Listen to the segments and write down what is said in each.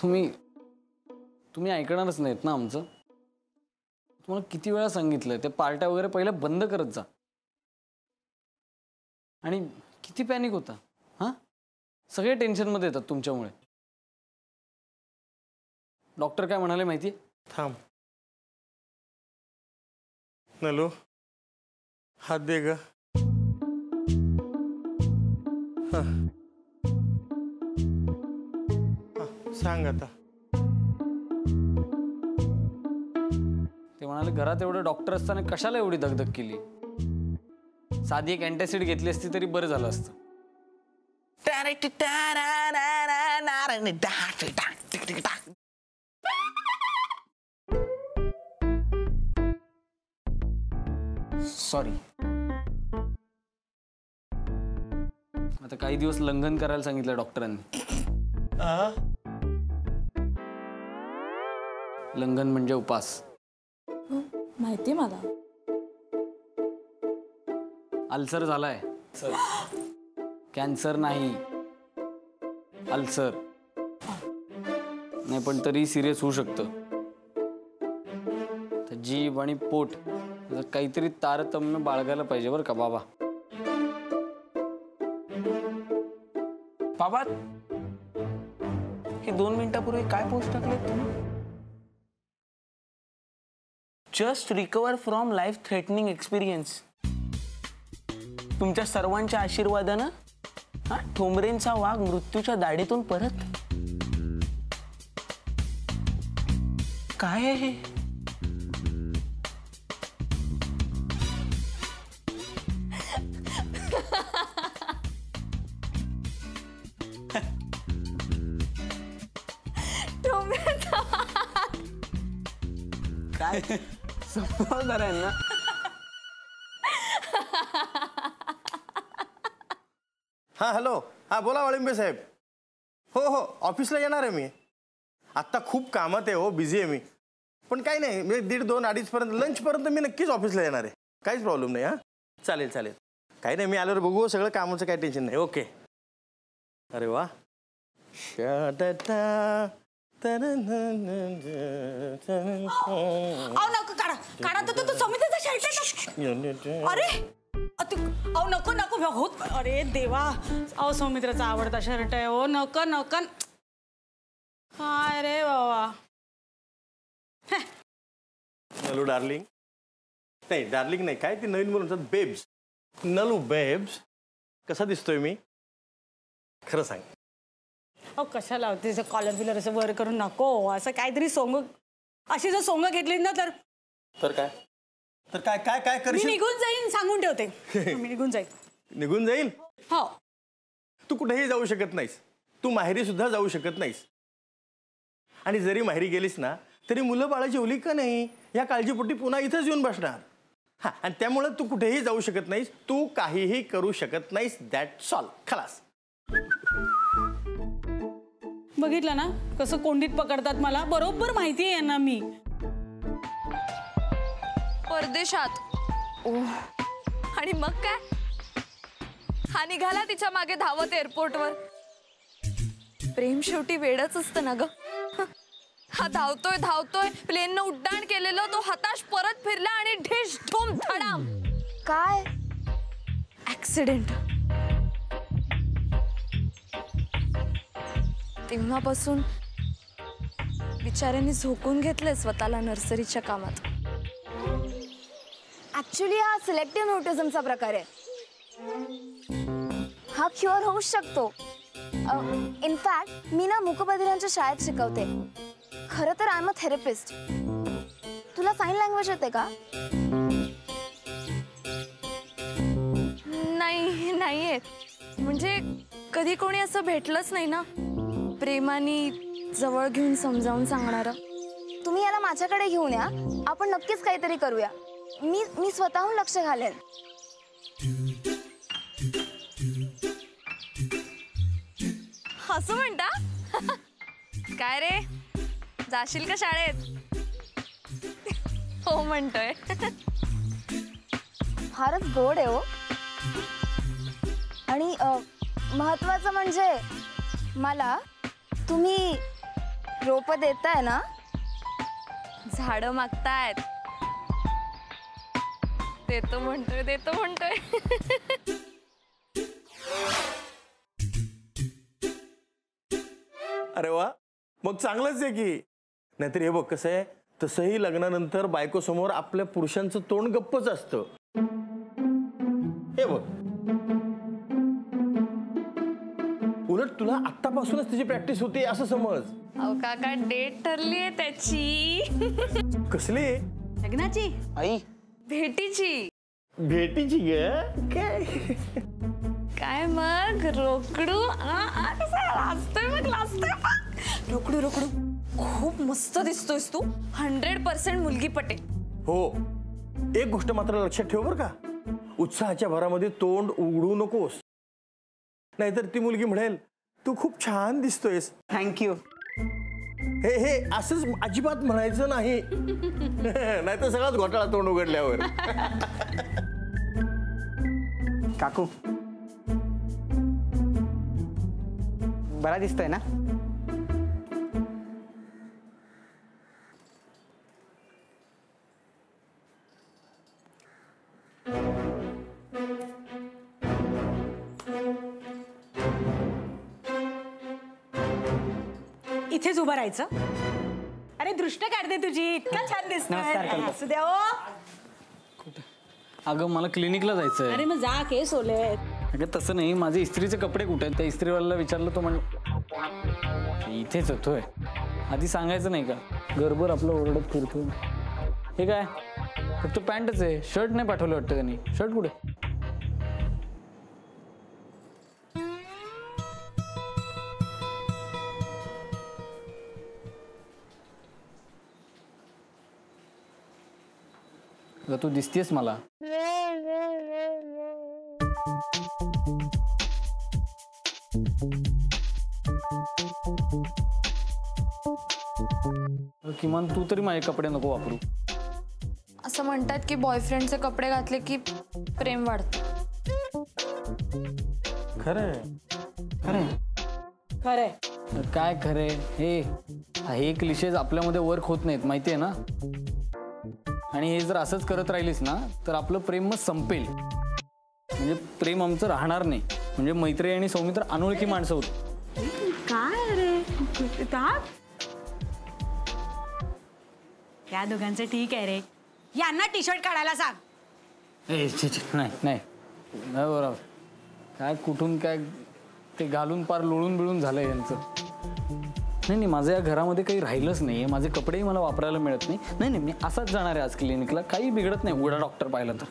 तुम्ही ऐकणारच नाहीत ना आमचं. तुम्हाला किती वेळा सांगितलं ते पार्ट्या वगैरे पहिले बंद करत जा. आणि किती पॅनिक होता. हां, सगळे टेन्शनमध्ये येतात तुमच्यामुळे. डॉक्टर काय म्हणाले माहिती आहे? थांब नलू, हात दे ग. सांग आता. ते म्हणाले घरात एवढे डॉक्टर असताना कशाला एवढी दगदग केली. साधी एक अँटासिड घेतली असती तरी बरं झालं असतं. सॉरी. आता काही दिवस लंघन करायला सांगितलं डॉक्टरांनी. लंघन म्हणजे उपास. माहिती मला. अल्सर झालाय. कॅन्सर नाही, अल्सर. नाही पण तरी सिरियस होऊ शकतं. तर जीभ आणि पोट काहीतरी तारतम्य बाळगायला पाहिजे बरं का बाबा. बाबा हे 2 मिनिटापूर्वी काय पोस्ट टाकले तुम्ही? Just recover from life threatening experience. तुमच्या सर्वांच्या आशीर्वादानं ठोंबरेंचा वाघ मृत्यूच्या दाढीतून परत. काय आहे हे? काय समजदार आहे ना. हा हॅलो, हा बोला वाळिंबे साहेब. हो ऑफिसला येणार आहे मी. आत्ता खूप कामात आहे हो, बिझी आहे मी. पण काही नाही, मी 1:30, 2, 2:30 लंचपर्यंत मी नक्कीच ऑफिसला येणार आहे. काहीच प्रॉब्लेम नाही. हां चालेल. काही नाही, मी आल्यावर बघू सगळं कामाचं, काही टेन्शन नाही. ओके. अरे वा. काढा तो समितीचा शर्ट. अरे नको होत. अरे देवा, सौमित्राचा आवडता शर्ट आहे. हो नको. काय रे बाबा. नलू डार्लिंग. नाही डार्लिंग नाही, काय ती नवीन म्हणून बेब्स. नलू बेब्स. कसा दिसतोय मी खरं सांग. कशाला होते कॉलर बिलर असं वर करून. नको असं काहीतरी सोंग. अशी जर सोंग घेतली ना तर काय करशील? मी निघून जाईन, सांगून ठेवते. मी निघून जाईल. हो. तू कुठेही जाऊ शकत नाहीस. तू माहेरी सुद्धा जाऊ शकत नाहीस. आणि जरी माहेरी गेलीस ना तरी मुलं बाळा जेवली का नाही या काळजीपोटी पुन्हा इथंच येऊन बसणार. हा, आणि त्यामुळे तू कुठेही जाऊ शकत नाहीस. तू काहीही करू शकत नाहीस. That's all. खलास. बघितलं ना कसं कोंडीत पकडतात मला. बरोबर माहिती आहे यांना. मी परदेशात. आणि मग काय, हा निघाला तिच्या मागे धावत एअरपोर्टवर. प्रेम शेवटी वेडच असतं ना ग. हा धावतोय प्लेननं उड्डाण केलेलं. तो हताश परत फिरला आणि ढिश ढुम धडाम. काय ऍक्सिडेंट. तेव्हापासून बिचाऱ्यांनी झोकून घेतलंय स्वतःला नर्सरीच्या कामात. ऍक्च्युली हा सिलेक्टिव्ह नोटिझमचा प्रकार आहे. हा क्युअर होऊ शकतो. इनफॅक्ट मी ना मूकबधिरांच्या शाळेत शिकवते. खरं तर आय एम अ थेरपिस्ट. तुला साइन लँग्वेज येते का? नाही येत. म्हणजे कधी कोणी असं भेटलंच नाही ना प्रेमाने जवळ घेऊन समजावून सांगणार. तुम्ही याला माझ्याकडे घेऊन या. आपण नक्कीच काहीतरी करूया. मी स्वतःहून लक्ष घालेन. असं म्हणता. काय रे, जाशील का शाळेत? हो म्हणतोय. फारच गोड आहे हो. आणि महत्वाचं म्हणजे मला तुम्ही रोप देताय ना? झाडं मागतायत. देतो म्हणतोय. अरे वा, मग चांगलंच आहे की. नाहीतर हे बघ कसं आहे, तसंही लग्नानंतर बायको समोर आपल्या पुरुषांचं तोंड गप्पच असतं. हे बघ, उलट तुला आत्तापासूनच तिची प्रॅक्टिस होते असं समज. अहो काका, डेट ठरलीये त्याची. कसली? लग्नाची. आई भेटीची. भेटीची ग काय? काय मग रोकडू? रोकडू खूप मस्त दिसतोयस तू. 100% मुलगी पटेल. हो, एक गोष्ट मात्र लक्षात ठेव बर का, उत्साहाच्या भरामध्ये तोंड उघडू नकोस, नाहीतर ती मुलगी म्हणेल तू खूप छान दिसतोयस. थँक्यू. हे असंच अजिबात म्हणायचं नाही. नाहीतर सगळाच घोटाळा तोंड उघडल्यावर. काकू बरा दिसतोय ना? इथेच उभं राहायचं. अरे दृष्ट काढते तुझी, इतका छान नमस्कार करतो. दिसतोय. असू द्या ओ. अगं मला क्लिनिकला जायचं आहे. अरे मग जा, केस ओले. अगं तसं नाही, माझे इस्त्रीचे कपडे कुठे आहेत? त्या इस्त्रीवाल्याला विचारलं तो इथेच येतोय. आधी सांगायचं नाही का? गरबर आपलं ओरडत फिरतोय. हे काय, फक्त पॅन्टच आहे, शर्ट नाही पाठवलं वाटतं त्यांनी. शर्ट कुठे? तू दिसतेस मला. किमान तू तरी माझे कपडे नको वापरू. असं म्हणतात की बॉयफ्रेंडचे कपडे घातले की प्रेम वाढतं. खरंय. खरंय. काय खरे? हे क्लिशेज आपल्यामध्ये वर्क होत नाहीत, माहितीये ना. आणि हे जर असंच करत राहिलीस ना तर आपलं प्रेम मग संपेल. म्हणजे प्रेम आमचं राहणार नाही. म्हणजे मैत्री आणि सौमित्र अनोळखी माणसं होत. काय रे त्या दोघांचं ठीक आहे रे. यांना टी शर्ट काढायला सांग. नाही बरोबर. काय कुठून काय ते घालून पार लोळून बिळून झालंय यांचं. नाही, माझं या घरामध्ये काही राहिलंच नाही. माझे कपडेही मला वापरायला मिळत नाही. मी असाच जाणार आहे आज क्लिनिकला. काही बिघडत नाही, उघडा डॉक्टर पाहिला तर.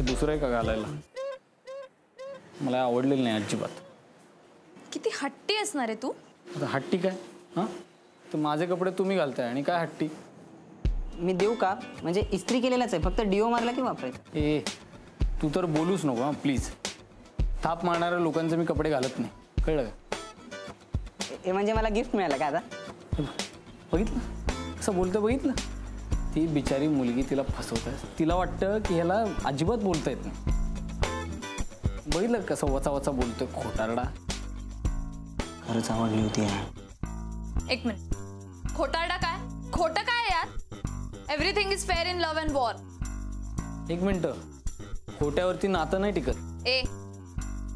दुसरं आहे का घालायला? मला आवडलेलं नाही अजिबात. किती हट्टी असणार आहे तू. आता हट्टी काय? हां, तर माझे कपडे तुम्ही घालताय आणि काय हट्टी? मी देऊ का? म्हणजे इस्त्री केलेलाच आहे, फक्त डिओ मारला की वापरायचं. तू तर बोलूच नको हां प्लीज. थाप मारणाऱ्या लोकांचे मी कपडे घालत नाही, कळलं का? हे म्हणजे मला गिफ्ट मिळालं का आता? बघितलं असं बोलतं, बघितलं? ती बिचारी मुलगी तिला फसवत आहे. तिला वाटतं की ह्याला अजिबात बोलता येत नाही. बघितलं कसं वचा वचा बोलतोय खोटारडा. खरंच आवडली होती. एक मिनिट, खोटारडा काय? खोटं काय यार? Everything is fair in love and war. एक मिनिट, खोट्यावरती नातं नाही टिकत.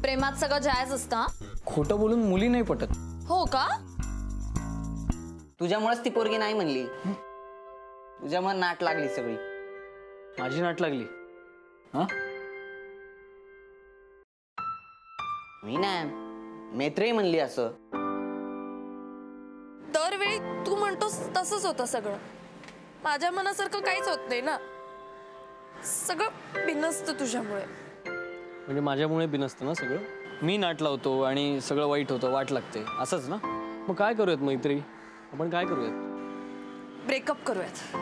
प्रेमात सगळं जायज असतं हा? खोटं बोलून मुली नाही पटत. हो का? तुझ्यामुळेच ती पोरगी नाही म्हणली. तुझ्यामुळे नाट लागली सगळी. माझी नाट लागली? हा, मी नाही, मैत्री म्हणली असं. दरवेळी तू म्हणतोस तसंच होतं सगळं. माझ्या मनासारखं काहीच होत नाही ना. सगळं बिनसतं तुझ्यामुळे. म्हणजे माझ्यामुळे बिनसतं ना सगळं. मी नाट लावतो आणि सगळं वाईट होतं, वाट लागते, असंच ना. मग काय करूयात मैत्री? आपण काय करूयात? ब्रेकअप करूयात.